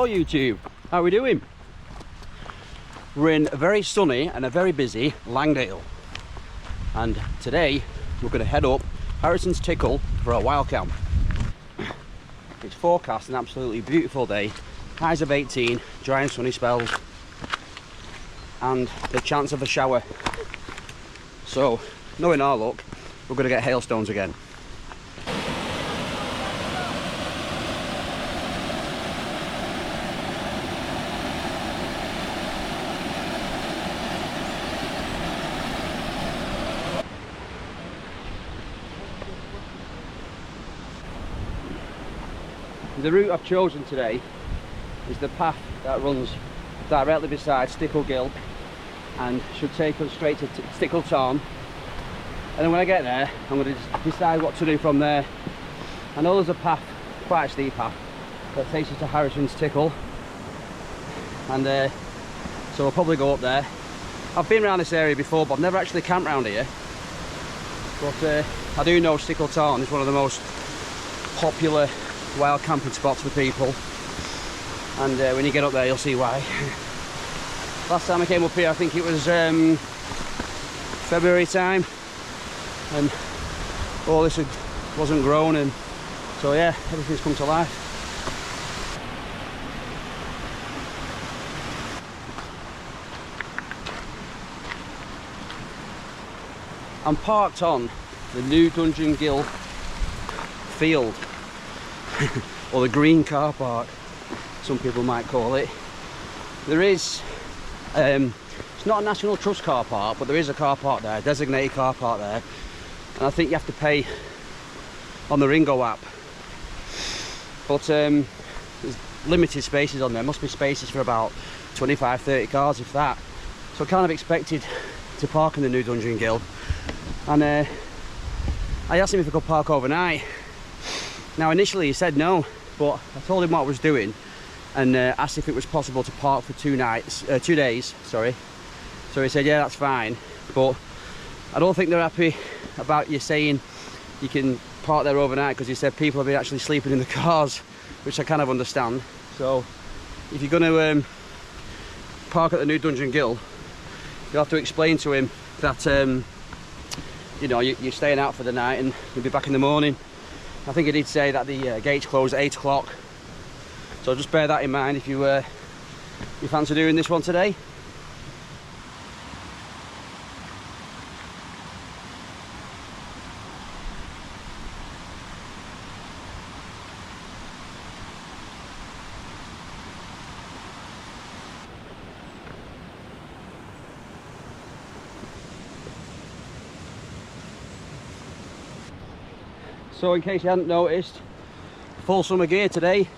Hello YouTube, how are we doing? We're in a very sunny and a very busy Langdale, and today we're going to head up Harrison Stickle for a wild camp. It's forecast an absolutely beautiful day, highs of 18, dry and sunny spells, and the chance of a shower. So knowing our luck, we're going to get hailstones again. The route I've chosen today is the path that runs directly beside Stickle Gyhll and should take us straight to Stickle Tarn. And then when I get there, I'm going to decide what to do from there. I know there's a path, quite a steep path, that takes us to Harrison Stickle, and so we'll probably go up there. I've been around this area before, but I've never actually camped around here. But I do know Stickle Tarn is one of the most popular wild camping spots for people, and when you get up there you'll see why. Last time I came up here, I think it was February time, and all this wasn't grown, and so yeah, everything's come to life. I'm parked on the new Dungeon Gyhll field, or the green car park, some people might call it. There is, it's not a National Trust car park, but there is a car park there, a designated car park there, and I think you have to pay on the Ringo app. But there's limited spaces on there, must be spaces for about 25-30 cars, if that. So I kind of expected to park in the new Dungeon Gyhll, and I asked him if I could park overnight. Now initially he said no, but I told him what I was doing and asked if it was possible to park for 2 days, sorry. So he said yeah, that's fine, but I don't think they're happy about you saying you can park there overnight, because he said people have been actually sleeping in the cars, which I kind of understand. So if you're going to park at the new Dungeon Gyhll, you'll have to explain to him that you know, you're staying out for the night and you'll be back in the morning. I think he did say that the gates close at 8 o'clock, so just bear that in mind if you fancy doing this one today. So in case you hadn't noticed, full summer gear today.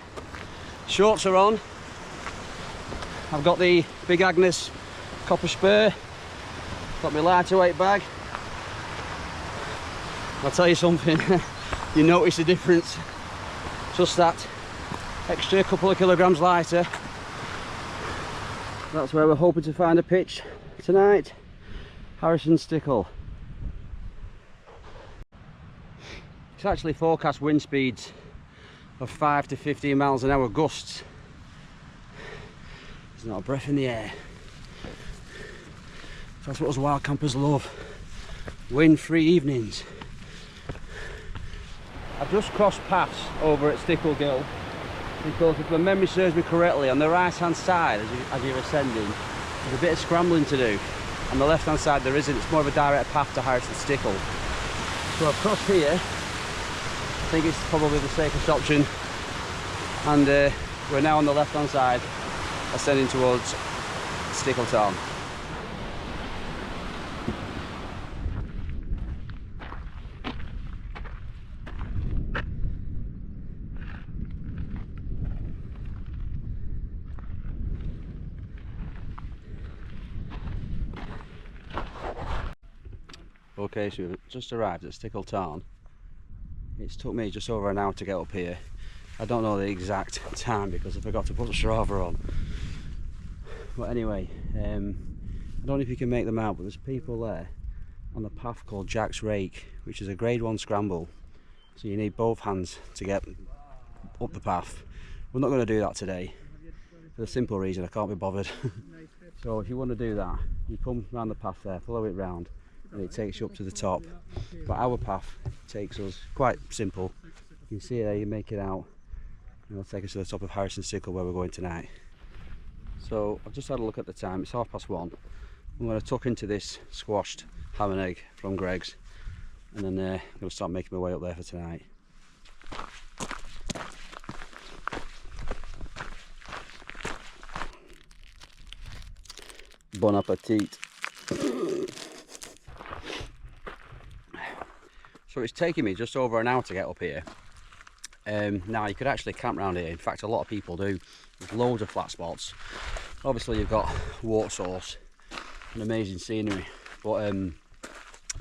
Shorts are on. I've got the Big Agnes copper spur, got my lighter weight bag. I'll tell you something, you notice the difference. Just that extra couple of kilograms lighter. That's where we're hoping to find a pitch tonight. Harrison Stickle. It's actually forecast wind speeds of 5 to 15 miles an hour gusts. There's not a breath in the air. That's what us wild campers love. Wind-free evenings. I've just crossed paths over at Stickle Gyhll, because if my memory serves me correctly, on the right hand side as you're ascending, there's a bit of scrambling to do. On the left hand side there isn't, it's more of a direct path to Harrison Stickle. So I've crossed here. I think it's probably the safest option, and we're now on the left hand side ascending towards Stickle Tarn. Okay, so we've just arrived at Stickle Tarn. It's took me just over an hour to get up here. I don't know the exact time because I forgot to put the Strava on. But anyway, I don't know if you can make them out, but there's people there on the path called Jack's Rake, which is a grade 1 scramble. So you need both hands to get up the path. We're not going to do that today. for the simple reason I can't be bothered. So if you want to do that, you come round the path there, follow it round, and it takes you up to the top. But our path takes us quite simple. You can see there, you make it out, and it'll take us to the top of Harrison Stickle where we're going tonight. So I've just had a look at the time, it's 1:30. I'm going to tuck into this squashed ham and egg from Greg's, and then I'm going to start making my way up there for tonight. Bon appetit. So it's taking me just over an hour to get up here. Now you could actually camp around here. In fact, a lot of people do. There's loads of flat spots. Obviously you've got water source and amazing scenery, but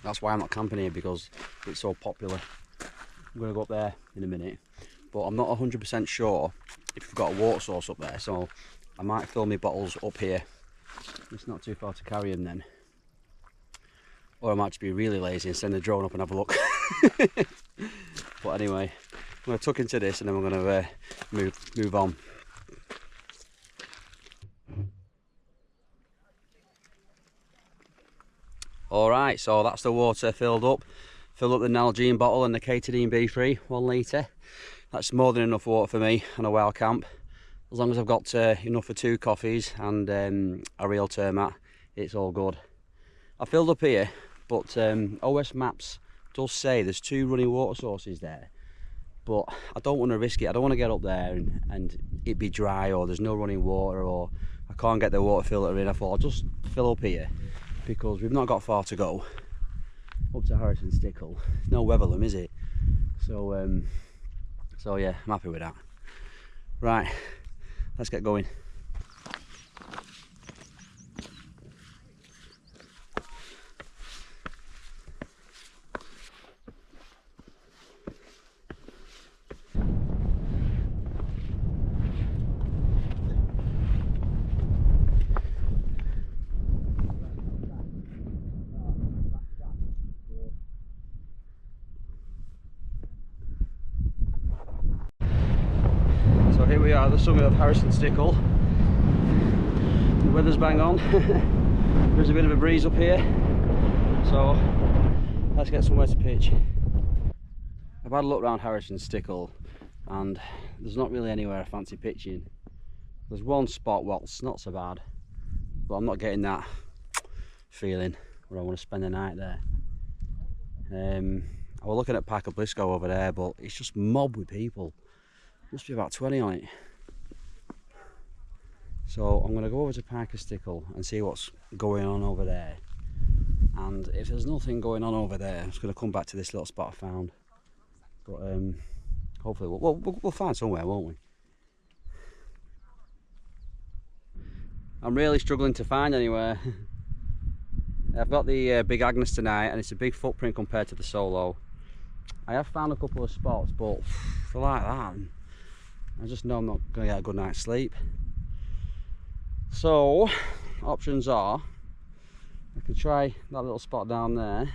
that's why I'm not camping here, because it's so popular. I'm going to go up there in a minute, but I'm not 100% sure if we've got a water source up there, so I might fill my bottles up here. It's not too far to carry them then. Or I might just be really lazy and send the drone up and have a look. But anyway, I'm going to tuck into this and then we're going to move on. Alright, so that's the water filled up. Fill up the Nalgene bottle and the Catadine B3, 1 litre. That's more than enough water for me on a wild camp. As long as I've got enough for 2 coffees and a real termat, it's all good. I filled up here, but OS Maps does say there's 2 running water sources there. But I don't want to risk it. I don't want to get up there and it be dry, or there's no running water, or I can't get the water filter in. I thought I'll just fill up here, because we've not got far to go up to Harrison Stickle. It's no Weatherlam, is it? So, so yeah, I'm happy with that. Right, let's get going. So here we are at the summit of Harrison Stickle. The weather's bang on. There's a bit of a breeze up here, so let's get somewhere to pitch. I've had a look around Harrison Stickle and there's not really anywhere I fancy pitching. There's one spot, well, it's not so bad, but I'm not getting that feeling where I want to spend the night there. I was looking at Pack of Blisco over there, but it's just mobbed with people. Must be about 20 on it. So I'm going to go over to Parker Stickle and see what's going on over there. And if there's nothing going on over there, I'm just going to come back to this little spot I found. But hopefully we'll find somewhere, won't we? I'm really struggling to find anywhere. I've got the Big Agnes tonight, and it's a big footprint compared to the Solo. I have found a couple of spots, but for like that, I just know I'm not going to get a good night's sleep. So, options are, I could try that little spot down there,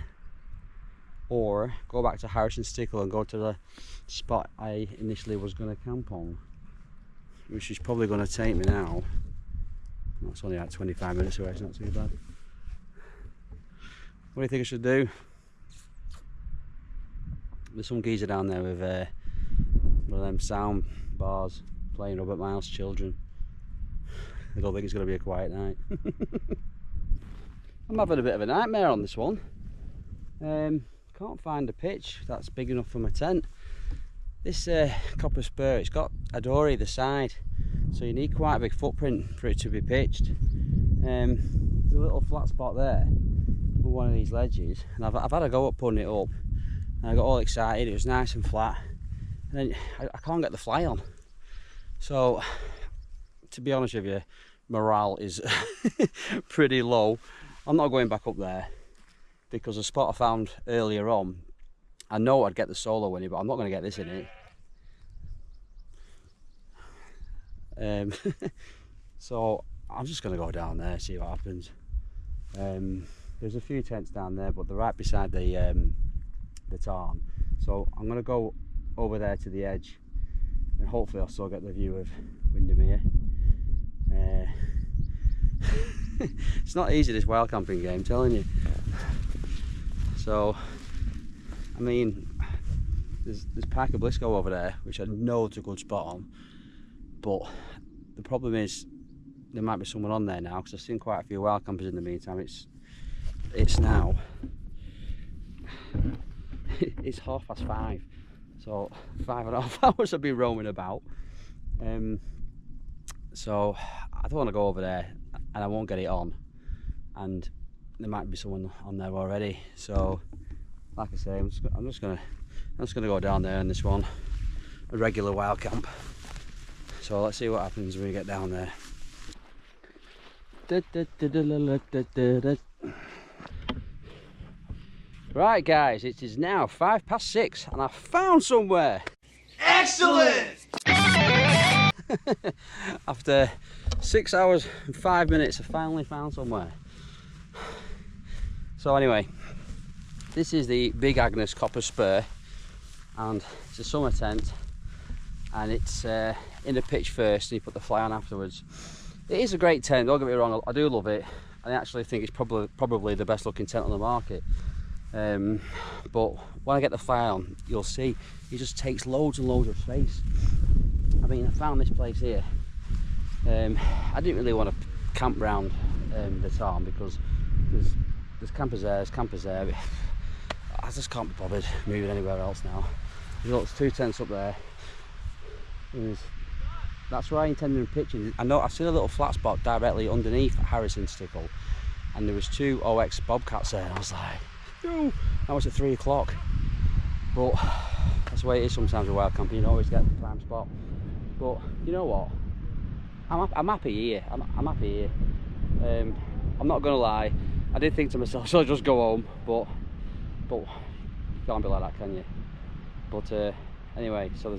or go back to Harrison Stickle and go to the spot I initially was going to camp on, which is probably going to take me now. That's only like 25 minutes away, it's not too bad. What do you think I should do? There's some geezer down there with one of them sound bars playing Robert Miles' Children. I don't think it's going to be a quiet night. I'm having a bit of a nightmare on this one. Can't find a pitch that's big enough for my tent. This copper spur, it's got a door either side, so you need quite a big footprint for it to be pitched. There's a little flat spot there on one of these ledges, and I've had a go at putting it up, and I got all excited. It was nice and flat, and then I can't get the fly on. So, to be honest with you, morale is pretty low. I'm not going back up there, because the spot I found earlier on, I know I'd get the Solo in it, but I'm not going to get this in it. So I'm just going to go down there, see what happens. There's a few tents down there, but they're right beside the tarn. So I'm going to go over there to the edge, and hopefully I'll still get the view of Windermere. It's not easy, this wild camping game, I'm telling you. So, I mean, there's Park of Blisco over there, which I know it's a good spot on, but the problem is there might be someone on there now, because I've seen quite a few wild campers in the meantime. It's now it's 5:30, so 5.5 hours I've been roaming about. So I don't want to go over there and I won't get it on, and there might be someone on there already. So like I say, I'm just gonna go down there on this one, a regular wild camp. So let's see what happens when we get down there. Right guys, it is now 6:05 and I found somewhere. Excellent! After 6 hours and 5 minutes, I finally found somewhere. So anyway, this is the Big Agnes Copper Spur, and it's a summer tent, and it's in a pitch first and you put the fly on afterwards. It is a great tent, don't get me wrong, I do love it. I actually think it's probably the best looking tent on the market. But when I get the fly on, you'll see it just takes loads and loads of space. I mean, I found this place here. I didn't really want to camp round the Tarn because there's campers there, I just can't be bothered moving anywhere else now. There's 2 tents up there. That's where I intended pitching. I know I've seen a little flat spot directly underneath Harrison Stickle, and there was 2 OX bobcats there. And I was like, no, I was at 3 o'clock. But that's the way it is sometimes with wild camping. You don't always get the prime spot. But you know what? I'm happy here. I'm happy here. I'm not gonna lie. I did think to myself, should I just go home? But you can't be like that, can you? But anyway, so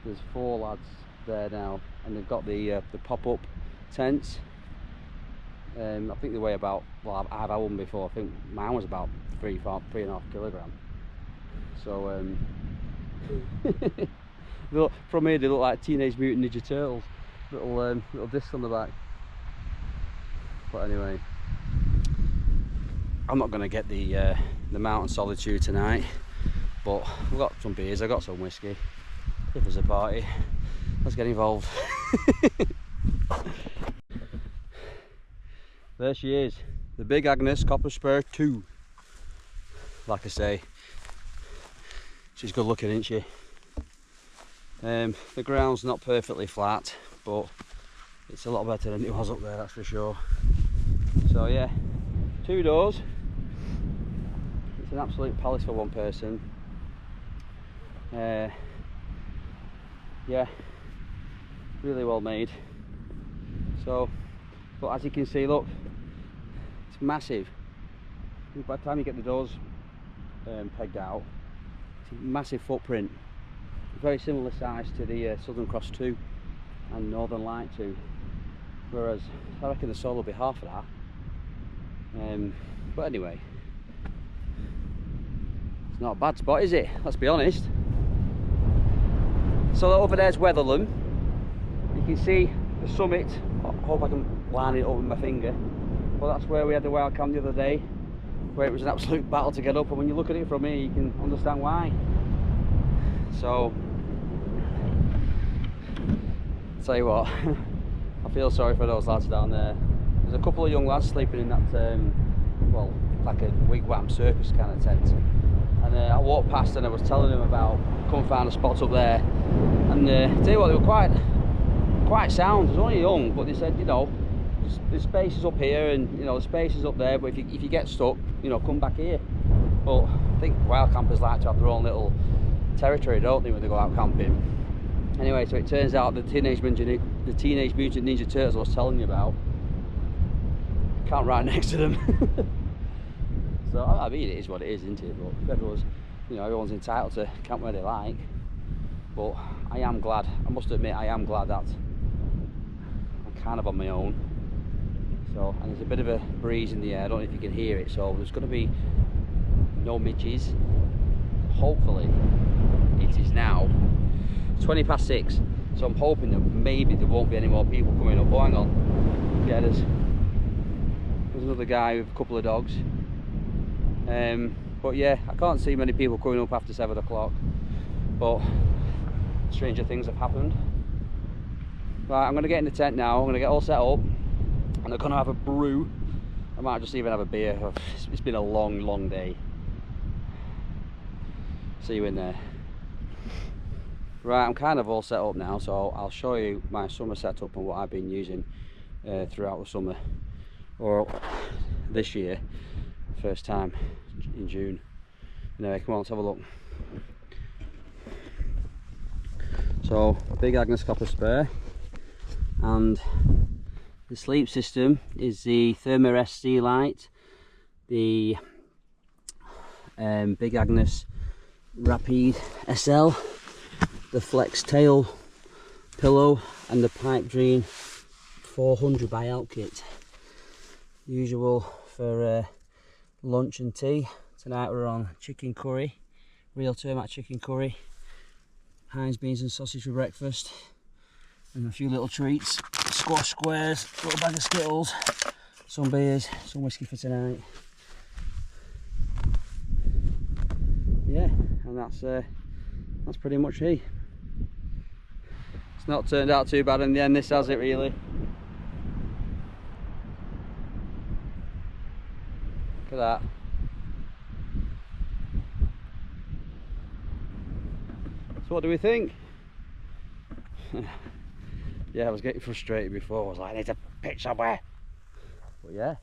there's 4 lads there now, and they've got the pop-up tents. I think they weigh about, well, I've had one before. I think mine was about 3.5 kilograms. So from here they look like Teenage Mutant Ninja Turtles, little disc on the back. But anyway, I'm not going to get the Mountain Solitude tonight, but I've got some beers, I've got some whiskey. If there's a party, let's get involved. There she is, the Big Agnes Copper Spur 2. Like I say, she's good looking, isn't she? The ground's not perfectly flat, but it's a lot better than it was up there, that's for sure. So yeah, 2 doors. It's an absolute palace for one person. Yeah, really well made. So, but as you can see, look, it's massive. By the time you get the doors pegged out, it's a massive footprint. Very similar size to the Southern Cross 2 and Northern Light 2, whereas I reckon the Soul will be half of that. But anyway, it's not a bad spot, is it? Let's be honest. So over there's Weatherland. You can see the summit. I hope I can line it up with my finger. Well, that's where we had the wild camp the other day, where it was an absolute battle to get up, and when you look at it from here you can understand why. So tell you what, I feel sorry for those lads down there. There's a couple of young lads sleeping in that well, like a wigwam circus kind of tent, and I walked past and I was telling them about come find a spot up there, and tell you what, they were quite sound. They was only young, but they said, you know, the space is up here and you know the space is up there, but if you get stuck, you know, come back here. But I think wild campers like to have their own little territory, don't they, when they go out camping? Anyway, so it turns out the Teenage Mutant Ninja Turtles I was telling you about, camped right next to them. So I mean, it is what it is, isn't it? But everyone's entitled to camp where they like. But I am glad, I must admit, I am glad that I'm kind of on my own. So, and there's a bit of a breeze in the air, I don't know if you can hear it, so there's going to be no midges. Hopefully. It is now 6:20. So I'm hoping that maybe there won't be any more people coming up. Oh, hang on. Yeah, there's another guy with a couple of dogs. But yeah, I can't see many people coming up after 7 o'clock. But stranger things have happened. Right, I'm going to get in the tent now. I'm going to get all set up. And I'm going to have a brew. I might just even have a beer. It's been a long day. See you in there. Right, I'm kind of all set up now, so I'll show you my summer setup and what I've been using throughout the summer, or this year, first time in June. Anyway, come on, let's have a look. So, big Agnes copper spare, and the sleep system is the Therma SC Lite, the Big Agnes Rapide SL, the Flex Tail pillow, and the Pipe Dream 400 by Elk kit. Usual for lunch and tea. Tonight we're on chicken curry, real Termac chicken curry, Heinz beans and sausage for breakfast, and a few little treats, squash squares, a little bag of Skittles, some beers, some whiskey for tonight. Yeah, and that's pretty much it. It's not turned out too bad in the end, this has it really. Look at that. So what do we think? Yeah, I was getting frustrated before. I was like, I need to pitch somewhere. But yeah.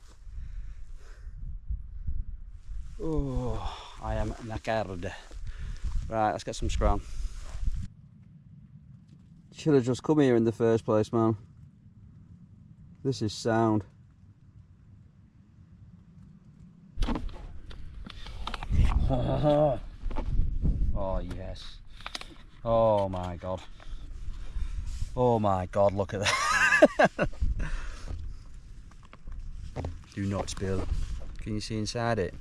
Oh, I am knackered. Right, let's get some scran. Should have just come here in the first place, man. This is sound. Oh yes. Oh my god. Oh my god, look at that. Do not spill. Can you see inside it?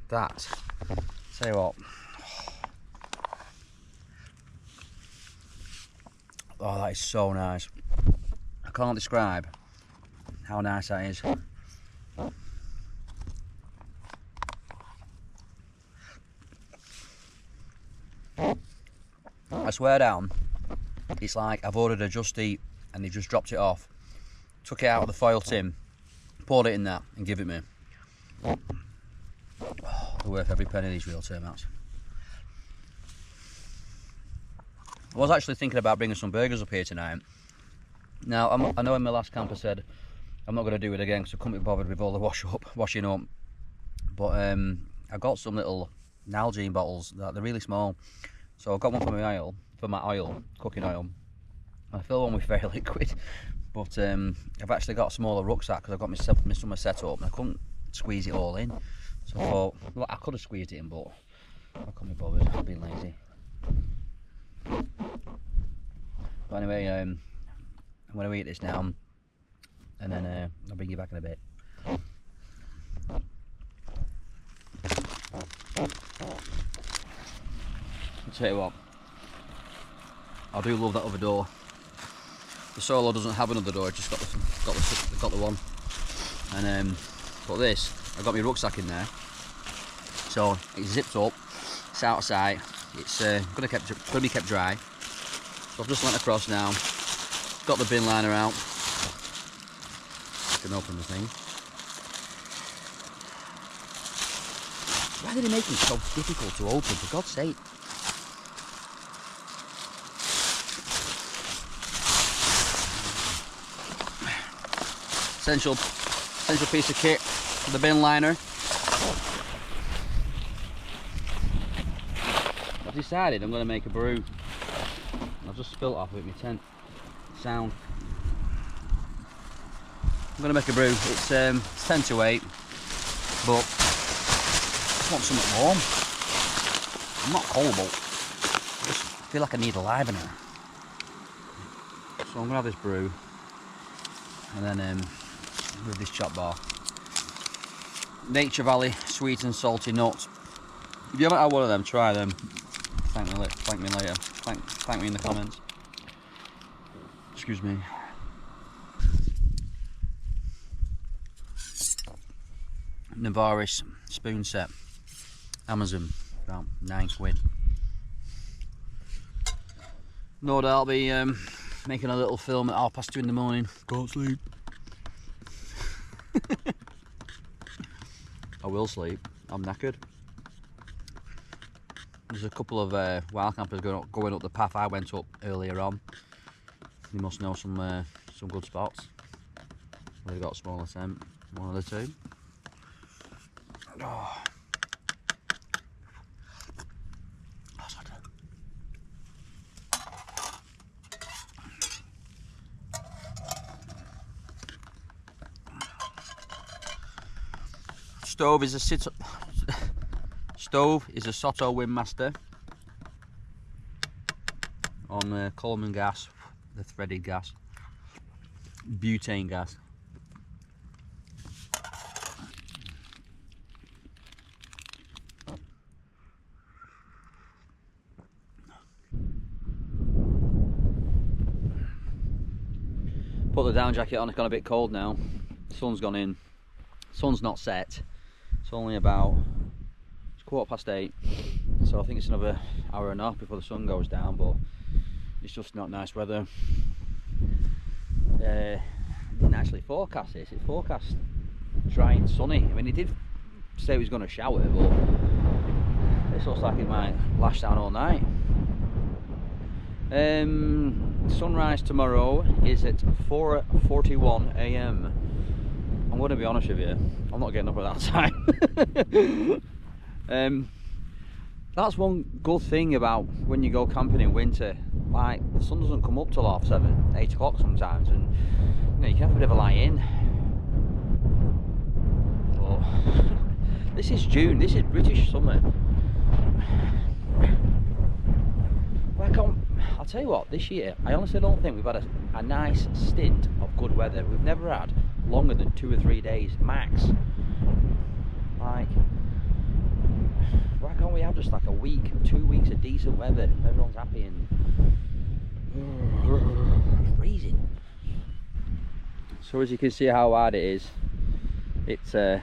That. Tell you what. Oh, that is so nice. I can't describe how nice that is. I swear down, it's like I've ordered a Just Eat and they've just dropped it off, took it out of the foil tin, poured it in that and give it me. Oh, they're worth every penny, these real Termacs. I was actually thinking about bringing some burgers up here tonight. Now, I know in my last camp I said I'm not going to do it again because I couldn't be bothered with all the washing up. But I got some little Nalgene bottles that they're really small. So I got one for my oil, cooking oil. I fill one with very liquid. But I've actually got a smaller rucksack because I've got my summer set up and I couldn't squeeze it all in. So I thought, well, I could have squeezed it in, but I couldn't be bothered. I've been lazy. But anyway, I'm going to eat this now and then I'll bring you back in a bit. I'll tell you what, I do love that other door. The Solo doesn't have another door, it's just got the one. And but this, I've got my rucksack in there, so it's zipped up, it's out of sight. It's going to be kept dry. So I've just went across now, got the bin liner out. Can open the thing. Why did he make it so difficult to open, for God's sake? Essential piece of kit, the bin liner. I've decided I'm going to make a brew. I've just spilt off with my tent. Sound. I'm going to make a brew. It's 10 to 8, but I just want something warm. I'm not cold, but I just feel like I need a livener. So I'm going to have this brew, and then with this chop bar. Nature Valley sweet and salty nuts. If you haven't had one of them, try them. thank me later. Thank me in the comments. Excuse me. Navaris spoon set, Amazon, about £9. No doubt I'll be making a little film at 2:30 in the morning. Can't sleep. I will sleep. I'm knackered. There's a couple of wild campers going up the path I went up earlier on. You must know some good spots. They've got a smaller tent, one of the two. Oh. Stove is a Soto Windmaster on Coleman gas, the threaded gas, butane gas. Put the down jacket on, it's gone a bit cold now. Sun's gone in. Sun's not set. It's only about, it's 8:15, so I think it's another hour and a half before the sun goes down, but it's just not nice weather. It didn't actually forecast this, it forecast dry and sunny. I mean, it did say it was going to shower, but it looks like it might lash down all night. Sunrise tomorrow is at 4:41 AM. I'm going to be honest with you, I'm not getting up at that time. That's one good thing about when you go camping in winter. Like, the sun doesn't come up till 7, 8 o'clock sometimes, and you know, you can have a bit of a lie in. But this is June, this is British summer. Why can't, I'll tell you what, this year I honestly don't think we've had a nice stint of good weather. We've never had longer than 2 or 3 days max. Like, why can't we have just like a week, 2 weeks of decent weather? Everyone's happy and freezing. So as you can see how hard it is, it's I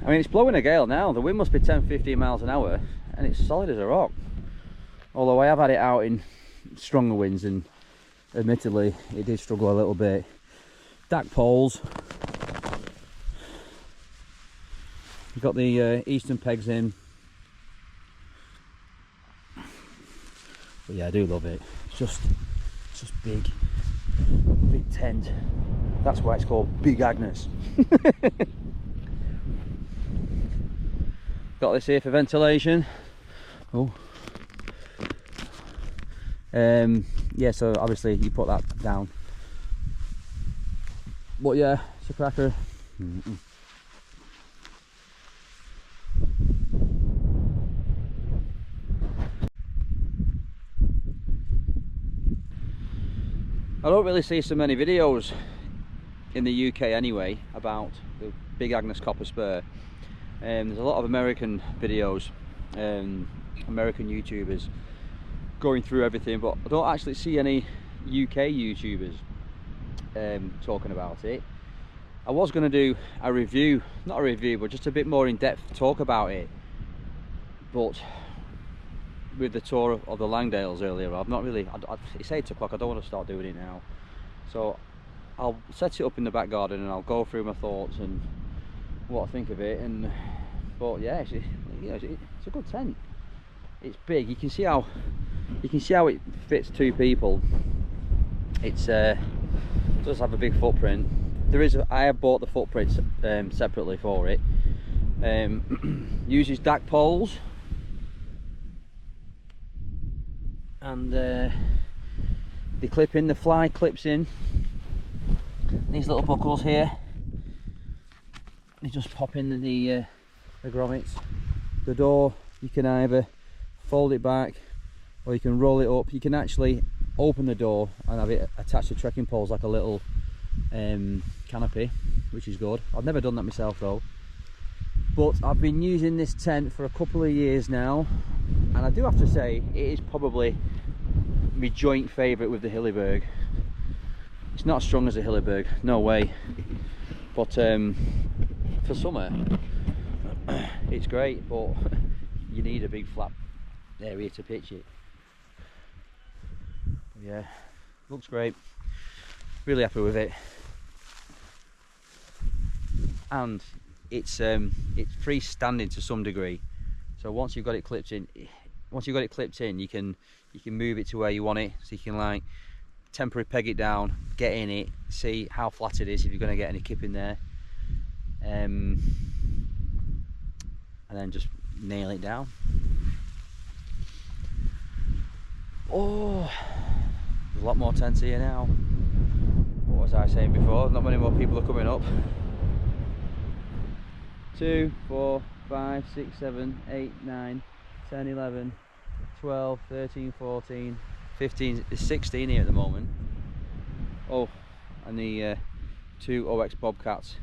mean, it's blowing a gale now. The wind must be 10-15 miles an hour and it's solid as a rock. Although I have had it out in stronger winds and admittedly it did struggle a little bit. Stack poles. We've got the eastern pegs in. But yeah, I do love it. It's just big tent. That's why it's called Big Agnes. Got this here for ventilation. Oh. Yeah, so obviously you put that down. But yeah, it's a cracker. I don't really see so many videos in the UK anyway about the Big Agnes copper spur. There's a lot of American videos, American YouTubers going through everything, but I don't actually see any UK YouTubers talking about it. I was going to do a review, not a review, but just a bit more in-depth talk about it, but with the tour of the Langdales earlier, I've not really, it's 8 o'clock, I don't want to start doing it now, so I'll set it up in the back garden and I'll go through my thoughts and what I think of it. And but yeah, it's a good tent. It's big. You can see how it fits 2 people. It's does have a big footprint. I have bought the footprint separately for it. Uses DAC poles and they clip in, the fly clips in these little buckles here. They just pop in the grommets. The door, you can either fold it back or you can roll it up. You can actually open the door and have it attached to trekking poles like a little canopy, which is good. I've never done that myself though, but I've been using this tent for a couple of years now And I do have to say, it is probably my joint favourite with the Hilleberg. It's not as strong as the Hilleberg, no way. But for summer, it's great, but you need a big flat area to pitch it. But yeah, looks great. Really happy with it. And it's freestanding to some degree. So once you've got it clipped in, you can move it to where you want it. So you can like temporary peg it down, get in it, see how flat it is if you're going to get any kip in there, and then just nail it down. Oh, there's a lot more tents here now. What was I saying before? Not many more people are coming up. 2, 4, 5, 6, 7, 8, 9, 10, 11, 12, 13, 14, 15, there's 16 here at the moment. Oh, and the 2 OX Bobcats,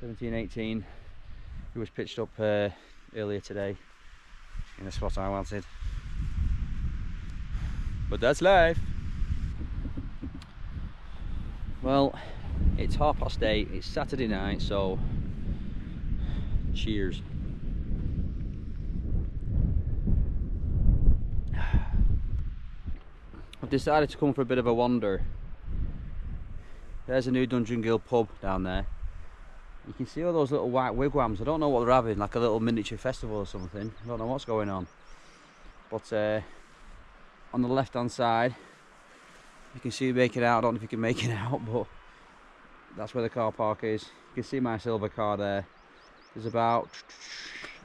17, 18, who was pitched up earlier today in the spot I wanted. But that's life. Well, it's 8:30, it's Saturday night, so cheers. I've decided to come for a bit of a wander. There's a new Dungeon Gyhll pub down there. You can see all those little white wigwams. I don't know what they're having, like a little miniature festival or something. I don't know what's going on. But on the left hand side, you can see make it out. I don't know if you can make it out, but that's where the car park is. You can see my silver car there. There's about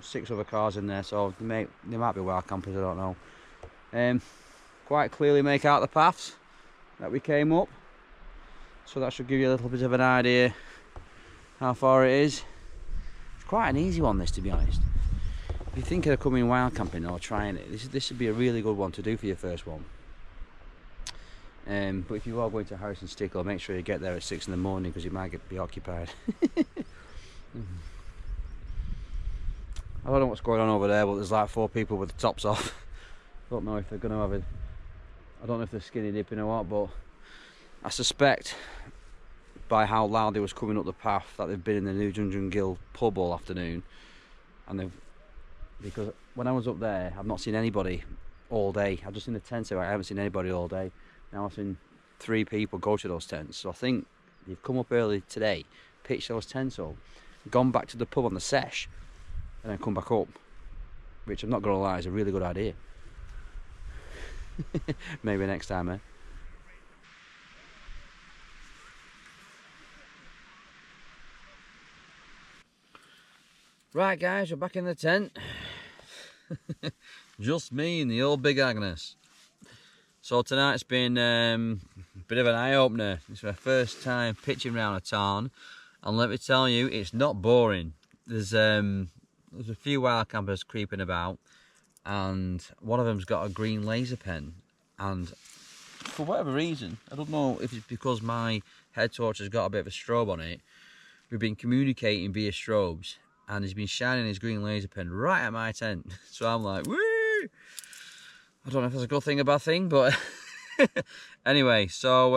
6 other cars in there, so they might be wild campers, I don't know. Quite clearly make out the paths that we came up, so that should give you a little bit of an idea how far it is. It's quite an easy one, this, to be honest. If you're thinking of coming wild camping or trying it, this would be a really good one to do for your first one. But if you are going to Harrison Stickle, make sure you get there at 6 in the morning because you might be occupied. I don't know what's going on over there, but there's like 4 people with the tops off. Don't know if they're going to have it. I don't know if they're skinny dipping or what, but I suspect by how loud they was coming up the path that they've been in the new Dungeon Gyhll pub all afternoon. And because when I was up there, I've not seen anybody all day. I've just seen the tents, so I haven't seen anybody all day. Now I've seen 3 people go to those tents. So I think they've come up early today, pitched those tents up, gone back to the pub on the sesh, and then come back up, which I'm not going to lie is a really good idea. Maybe next time, eh? Right guys, we're back in the tent. Just me and the old Big Agnes. So tonight's been a bit of an eye-opener. It's my first time pitching round a tarn, and let me tell you, it's not boring. There's a few wild campers creeping about, and one of them's got a green laser pen, and for whatever reason, I don't know if it's because my head torch has got a bit of a strobe on it, we've been communicating via strobes, and he's been shining his green laser pen right at my tent. So I'm like, woo! I don't know if that's a good thing or a bad thing, but anyway, so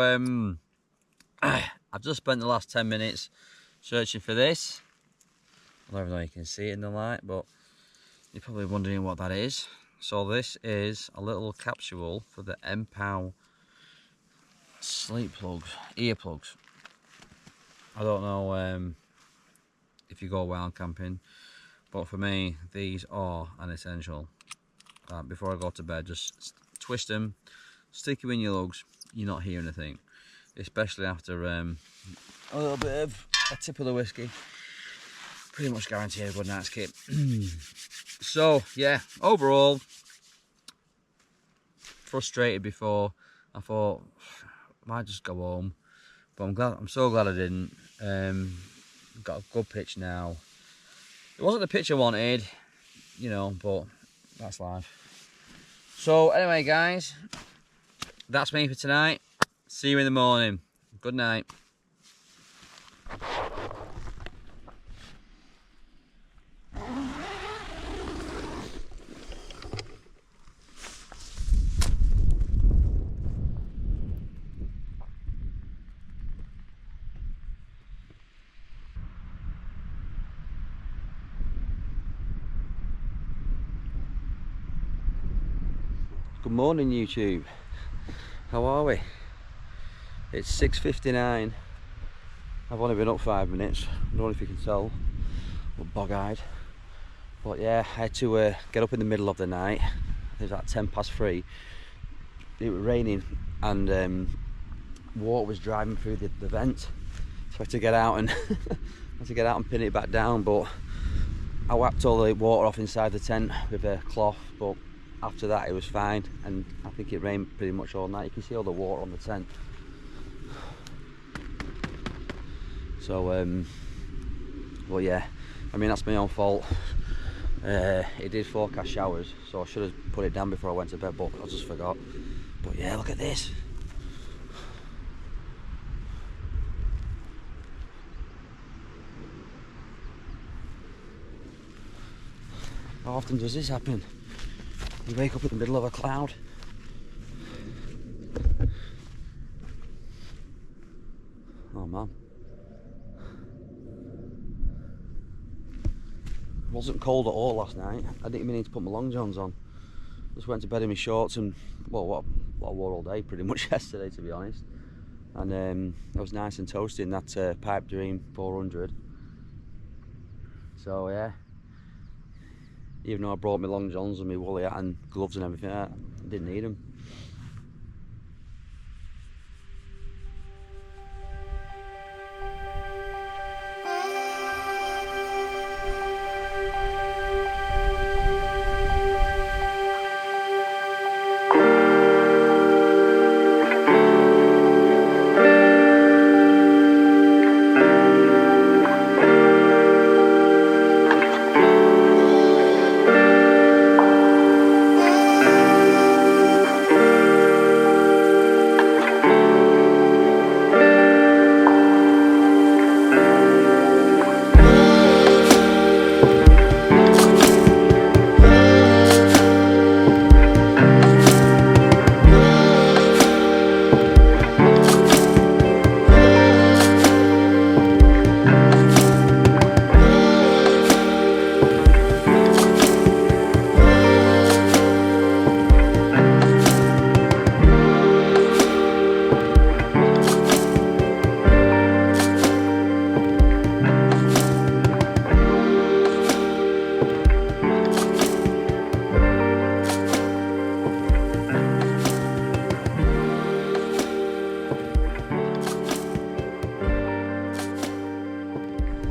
I've just spent the last 10 minutes searching for this. I don't know if you can see it in the light, but you're probably wondering what that is. So this is a little capsule for the MPOW sleep plugs, earplugs. I don't know if you go wild camping, but for me these are an essential. Before I go to bed, just twist them, stick them in your lugs, you're not hearing a thing, especially after a little bit of a tip of the whiskey. Pretty much guarantee a good night's sleep. So yeah, overall frustrated before. I thought I might just go home, but I'm so glad I didn't. Got a good pitch now. It wasn't the pitch I wanted, you know, but that's life. So anyway guys, that's me for tonight. See you in the morning. Good night. Good morning YouTube. How are we? It's 6:59. I've only been up 5 minutes. I don't know if you can tell. I'm bog-eyed. But yeah, I had to get up in the middle of the night. It was at 3:10. It was raining and water was driving through the vent. So I had to get out and pin it back down, but I whacked all the water off inside the tent with a cloth, but after that it was fine, and I think it rained pretty much all night. You can see all the water on the tent. So well, yeah, I mean, that's my own fault. It did forecast showers, so I should have put it down before I went to bed, but I just forgot. But yeah, look at this. How often does this happen? You wake up in the middle of a cloud. Oh man. It wasn't cold at all last night. I didn't even need to put my long johns on. Just went to bed in my shorts and, well, what I wore all day pretty much yesterday, to be honest. And I was nice and toasty in that Pipe Dream 400. So yeah. Even though I brought my long johns and my woolly hat and gloves and everything, I didn't need them.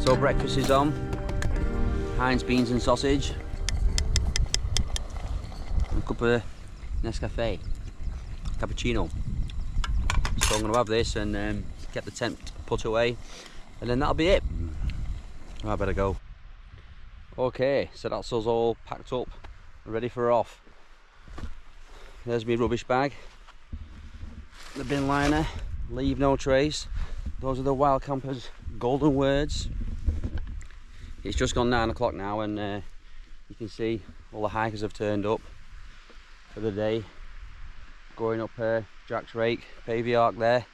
So breakfast is on. Heinz beans and sausage. And a cup of Nescafe. Cappuccino. So I'm going to have this and get the tent put away. And then that'll be it. I better go. Okay, so that's us all packed up. Ready for off. There's my rubbish bag. The bin liner. Leave no trace. Those are the wild campers' golden words. It's just gone 9 o'clock now, and you can see all the hikers have turned up for the day. Going up Jack's Rake, Pavey Arc there.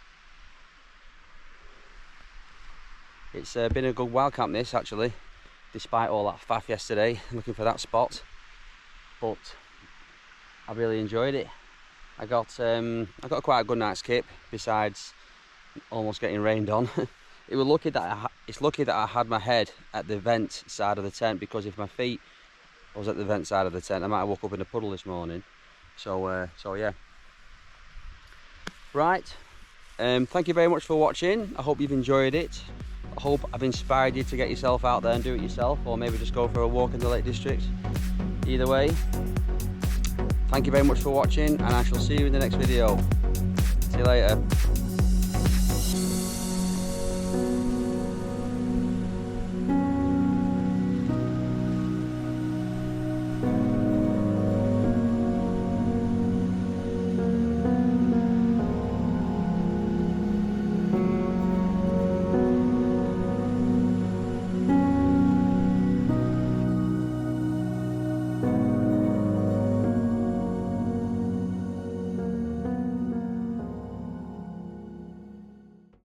It's been a good wild camp this, actually, despite all that faff yesterday looking for that spot. But I really enjoyed it. I got quite a good night's skip, besides almost getting rained on. It was lucky that it's lucky that I had my head at the vent side of the tent, because if my feet was at the vent side of the tent, I might have woke up in a puddle this morning. So yeah. Right. Thank you very much for watching. I hope you've enjoyed it. I hope I've inspired you to get yourself out there and do it yourself, or maybe just go for a walk in the Lake District. Either way, thank you very much for watching, and I shall see you in the next video. See you later.